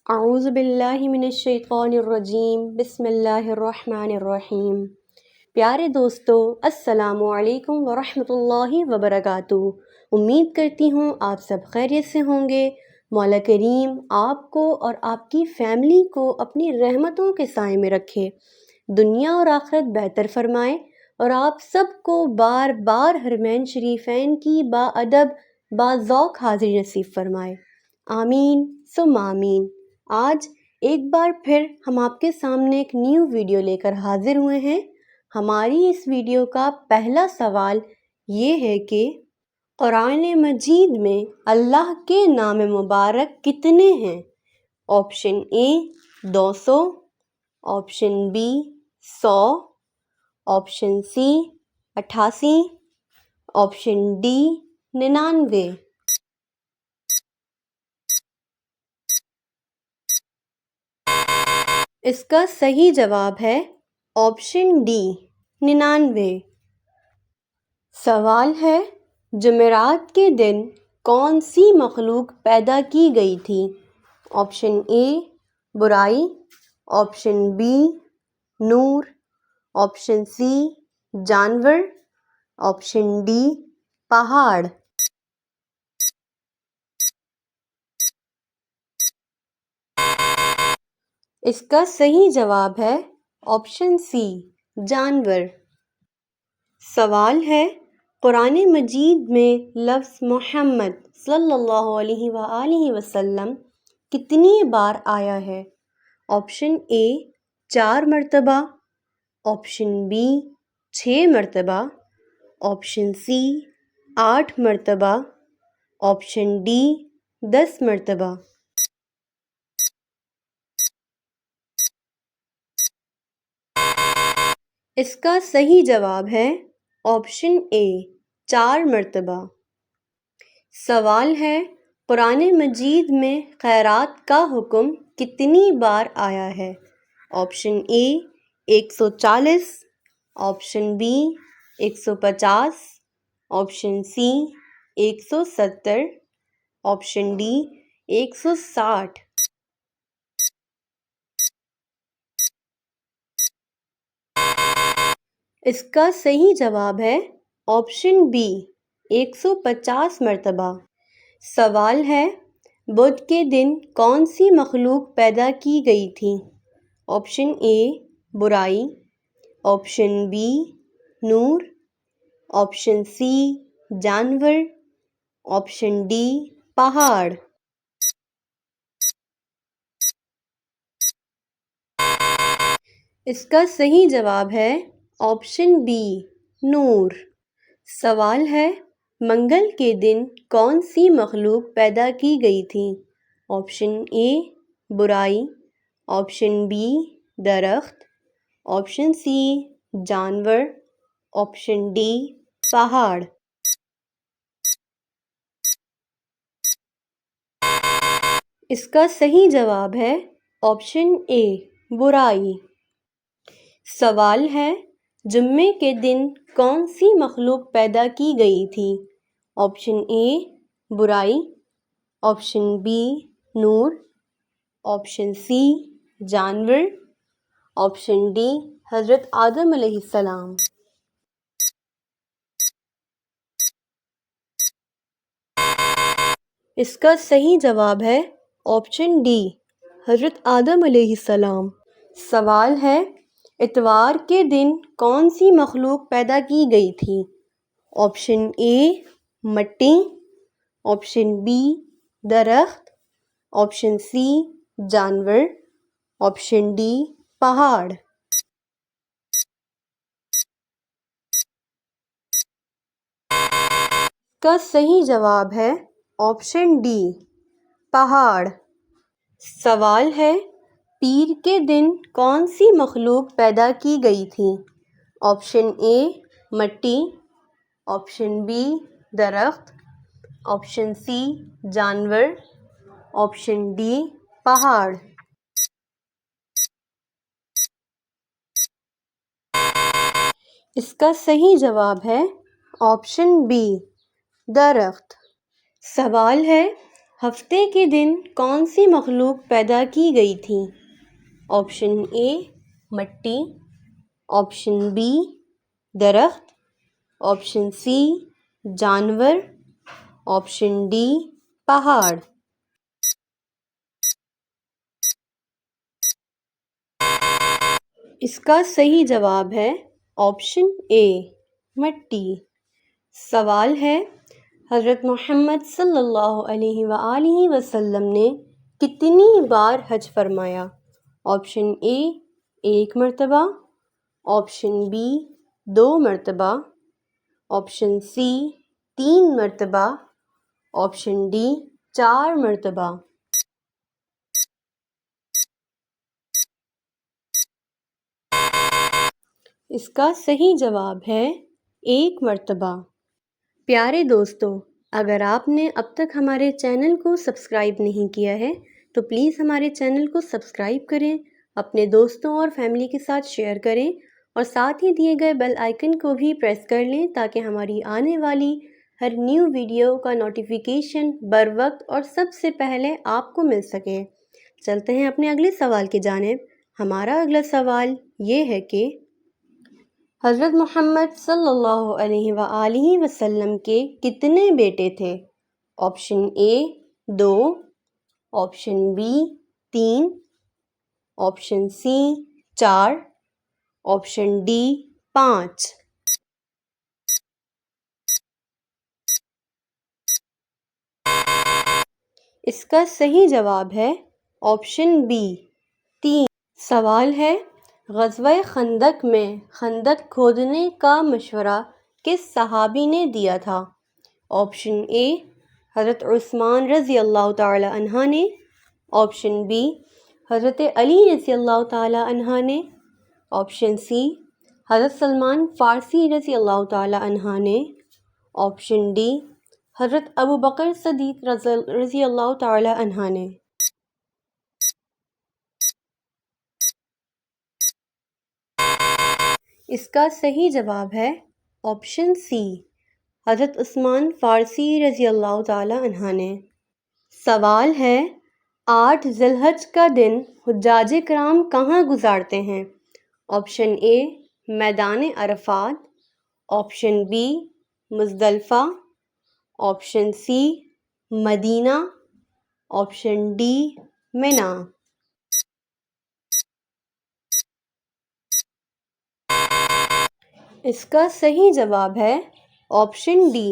اعوذ باللہ من الشیطان الرجیم بسم اللہ الرحمن الرحیم۔ پیارے دوستو، السلام علیکم ورحمۃ اللہ وبرکاتہ۔ امید کرتی ہوں آپ سب خیریت سے ہوں گے۔ مولا کریم آپ کو اور آپ کی فیملی کو اپنی رحمتوں کے سائے میں رکھے، دنیا اور آخرت بہتر فرمائے، اور آپ سب کو بار بار حرمین شریفین کی باادب باذوق حاضری نصیب فرمائے، آمین ثم آمین۔ آج ایک بار پھر ہم آپ کے سامنے ایک نیو ویڈیو لے کر حاضر ہوئے ہیں۔ ہماری اس ویڈیو کا پہلا سوال یہ ہے کہ قرآن مجید میں اللہ کے نام مبارک کتنے ہیں؟ Option A 200، option B 100، option C 88، option D 99۔ اس کا صحیح جواب ہے آپشن ڈی 99۔ سوال ہے، جمعرات کے دن کون سی مخلوق پیدا کی گئی تھی؟ آپشن اے برائی، آپشن بی نور، آپشن سی جانور، آپشن ڈی پہاڑ۔ اس کا صحیح جواب ہے آپشن سی جانور۔ سوال ہے، قرآن مجید میں لفظ محمد صلی اللہ علیہ وآلہ وسلم کتنی بار آیا ہے؟ آپشن اے 4 مرتبہ، آپشن بی 6 مرتبہ، آپشن سی 8 مرتبہ، آپشن ڈی 10 مرتبہ۔ اس کا صحیح جواب ہے آپشن اے 4 مرتبہ۔ سوال ہے، قرآن مجید میں خیرات کا حکم کتنی بار آیا ہے؟ Option A 140، option B 150، option C 170، option D 160۔ اس کا صحیح جواب ہے آپشن بی 150 مرتبہ۔ سوال ہے، بدھ کے دن کون سی مخلوق پیدا کی گئی تھی؟ آپشن اے برائی، آپشن بی نور، آپشن سی جانور، آپشن ڈی پہاڑ۔ اس کا صحیح جواب ہے آپشن بی نور۔ سوال ہے، منگل کے دن کون سی مخلوق پیدا کی گئی تھی؟ آپشن اے برائی، آپشن بی درخت، آپشن سی جانور، آپشن ڈی پہاڑ۔ اس کا صحیح جواب ہے آپشن اے برائی۔ سوال ہے، جمعے کے دن کون سی مخلوق پیدا کی گئی تھی؟ آپشن اے برائی، آپشن بی نور، آپشن سی جانور، آپشن ڈی حضرت آدم علیہ السلام۔ اس کا صحیح جواب ہے آپشن ڈی حضرت آدم علیہ السلام۔ سوال ہے، اتوار کے دن کون سی مخلوق پیدا کی گئی تھی؟ آپشن اے مٹی، آپشن بی درخت، آپشن سی جانور، آپشن ڈی پہاڑ۔ کا صحیح جواب ہے آپشن ڈی پہاڑ۔ سوال ہے، پیر کے دن کون سی مخلوق پیدا کی گئی تھی؟ آپشن اے مٹی، آپشن بی درخت، آپشن سی جانور، آپشن ڈی پہاڑ۔ اس کا صحیح جواب ہے آپشن بی درخت۔ سوال ہے، ہفتے کے دن کون سی مخلوق پیدا کی گئی تھی؟ آپشن اے مٹی، آپشن بی درخت، آپشن سی جانور، آپشن ڈی پہاڑ۔ اس کا صحیح جواب ہے آپشن اے مٹی۔ سوال ہے، حضرت محمد صلی اللہ علیہ وآلہ وسلم نے کتنی بار حج فرمایا؟ آپشن اے 1 مرتبہ، آپشن بی 2 مرتبہ، آپشن سی 3 مرتبہ، آپشن ڈی 4 مرتبہ۔ اس کا صحیح جواب ہے 1 مرتبہ۔ پیارے دوستو، اگر آپ نے اب تک ہمارے چینل کو سبسکرائب نہیں کیا ہے تو پلیز ہمارے چینل کو سبسکرائب کریں، اپنے دوستوں اور فیملی کے ساتھ شیئر کریں اور ساتھ ہی دیے گئے بیل آئیکن کو بھی پریس کر لیں تاکہ ہماری آنے والی ہر نیو ویڈیو کا نوٹیفیکیشن بر وقت اور سب سے پہلے آپ کو مل سکے۔ چلتے ہیں اپنے اگلے سوال کی جانب۔ ہمارا اگلا سوال یہ ہے کہ حضرت محمد صلی اللہ علیہ وآلہ وسلم کے کتنے بیٹے تھے؟ Option A 2، option B 3، option C 4، option D 5۔ اس کا صحیح جواب ہے آپشن بی 3۔ سوال ہے، غزوہ خندق میں خندق کھودنے کا مشورہ کس صحابی نے دیا تھا؟ آپشن اے حضرت عثمان رضی اللہ تعالی عنہ نے، آپشن بی حضرت علی رضی اللہ تعالی عنہ نے، آپشن سی حضرت سلمان فارسی رضی اللہ تعالی عنہ نے، آپشن ڈی حضرت ابو بکر صدیق رضی اللہ تعالی عنہ نے۔ اس کا صحیح جواب ہے آپشن سی حضرت عثمان فارسی رضی اللہ تعالی عنہ نے۔ سوال ہے، 8 ذی الحج کا دن حجاج کرام کہاں گزارتے ہیں؟ آپشن اے میدان عرفات، آپشن بی مزدلفہ، آپشن سی مدینہ، آپشن ڈی منی۔ اس کا صحیح جواب ہے آپشن ڈی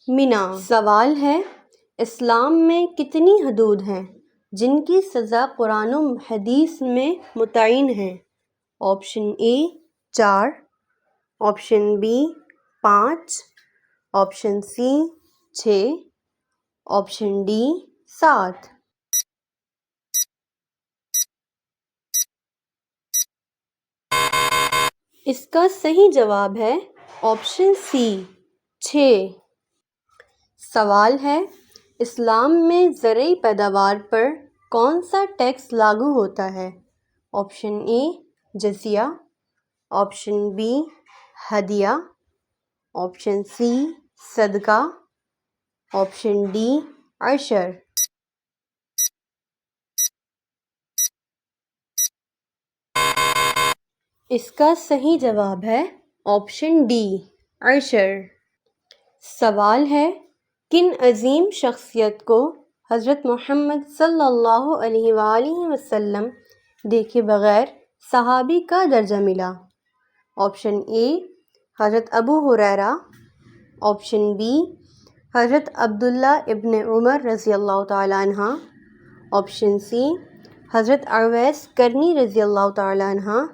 منی۔ سوال ہے، اسلام میں کتنی حدود ہیں جن کی سزا قرآن و حدیث میں متعین ہے؟ Option A 4، option B 5، option C 6، option D 7۔ اس کا صحیح جواب ہے آپشن سی 6۔ سوال ہے، اسلام میں زرعی پیداوار پر کون سا ٹیکس لاگو ہوتا ہے؟ آپشن اے جزیہ، آپشن بی ہدیہ، آپشن سی صدقہ، آپشن ڈی عشر۔ اس کا صحیح جواب ہے آپشن ڈی عشر۔ سوال ہے، کن عظیم شخصیت کو حضرت محمد صلی اللہ علیہ وآلہ وسلم دیکھے بغیر صحابی کا درجہ ملا؟ آپشن اے حضرت ابو ہریرہ، آپشن بی حضرت عبداللہ ابن عمر رضی اللہ تعالی عنہ، آپشن سی حضرت اویس کرنی رضی اللہ تعالی عنہ،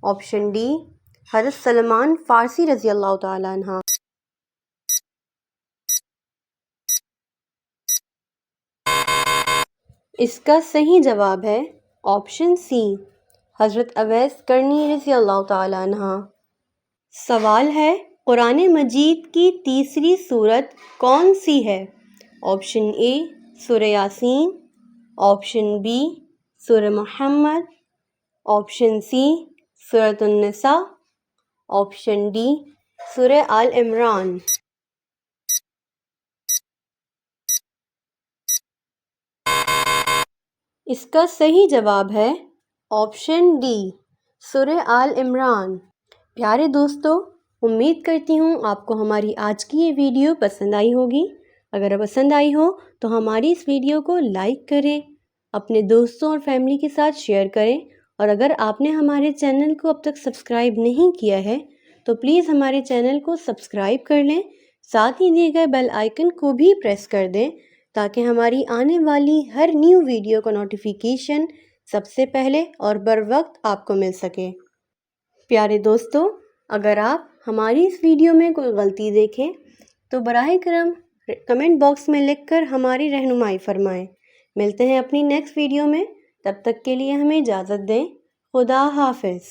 آپشن ڈی حضرت سلمان فارسی رضی اللہ تعالی عنہ۔ اس کا صحیح جواب ہے آپشن سی حضرت اویس کرنی رضی اللہ تعالی عنہ۔ سوال ہے، قرآن مجید کی تیسری سورت کون سی ہے؟ آپشن اے سورہ یاسین، آپشن بی سورہ محمد، آپشن سی سورۃ النساء، آپشن ڈی سورہ آل عمران۔ اس کا صحیح جواب ہے آپشن ڈی، سورہ آل عمران۔ پیارے دوستو، امید کرتی ہوں آپ کو ہماری آج کی یہ ویڈیو پسند آئی ہوگی۔ اگر پسند آئی ہو تو ہماری اس ویڈیو کو لائک کریں، اپنے دوستوں اور فیملی کے ساتھ شیئر کریں، اور اگر آپ نے ہمارے چینل کو اب تک سبسکرائب نہیں کیا ہے تو پلیز ہمارے چینل کو سبسکرائب کر لیں، ساتھ ہی دیے گئے بیل آئیکن کو بھی پریس کر دیں تاکہ ہماری آنے والی ہر نیو ویڈیو کا نوٹیفیکیشن سب سے پہلے اور بر وقت آپ کو مل سکے۔ پیارے دوستو، اگر آپ ہماری اس ویڈیو میں کوئی غلطی دیکھیں تو براہ کرم کمنٹ باکس میں لکھ کر ہماری رہنمائی فرمائیں۔ ملتے ہیں اپنی نیکسٹ ویڈیو میں، تب تک کے لیے ہمیں اجازت دیں۔ خدا حافظ۔